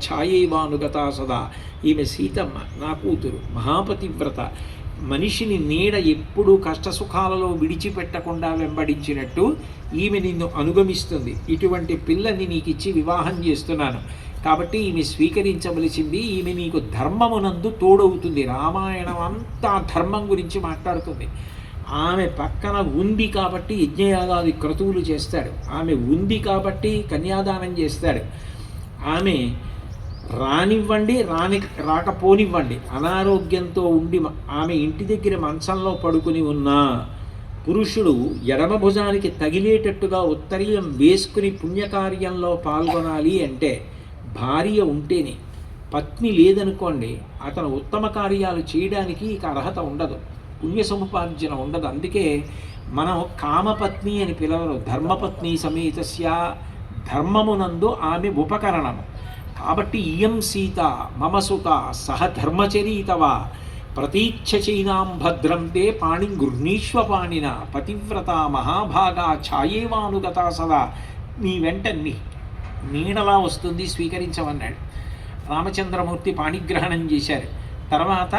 ఛాయేవానుగత సదా. ఈమె సీతమ్మ నా కూతురు, మహాపతివ్రత. మనిషిని నీడ ఎప్పుడూ కష్టసుఖాలలో విడిచిపెట్టకుండా వెంబడించినట్టు ఈమె నిన్ను అనుగమిస్తుంది. ఇటువంటి పిల్లని నీకు ఇచ్చి వివాహం చేస్తున్నాను కాబట్టి ఈమె స్వీకరించవలసింది. ఈమె నీకు ధర్మమునందు తోడవుతుంది. రామాయణం అంతా ధర్మం గురించి మాట్లాడుతుంది. ఆమె పక్కన ఉంది కాబట్టి యజ్ఞయాగాది క్రతువులు చేస్తాడు. ఆమె ఉంది కాబట్టి కన్యాదానం చేస్తాడు. ఆమె రానివ్వండి, రాకపోనివ్వండి, అనారోగ్యంతో ఉండి ఆమె ఇంటి దగ్గర మంచంలో పడుకుని ఉన్న పురుషుడు ఎడమ భుజానికి తగిలేటట్టుగా ఉత్తరీయం వేసుకుని పుణ్యకార్యంలో పాల్గొనాలి అంటే భార్య ఉంటేనే. పత్ని లేదనుకోండి, అతను ఉత్తమ కార్యాలు చేయడానికి ఇక అర్హత ఉండదు, పుణ్య సముపార్జన ఉండదు. అందుకే మనం కామపత్ని అని పిలవరు. ధర్మపత్ని సమేతస్య, ధర్మమునందు ఆమె ఉపకరణము. కాబట్టి ఇయం సీత మమ సుత సహ ధర్మచరీతవా ప్రతీచ్ఛచైనాం భద్రం తే పాణిం గృహ్ణీష్వ పాణిన పతివ్రత మహాభాగా ఛాయేవానుగత సదా. నీ వెంట నీడలా వస్తుంది, స్వీకరించమన్నాడు. రామచంద్రమూర్తి పాణిగ్రహణం చేశారు. తర్వాత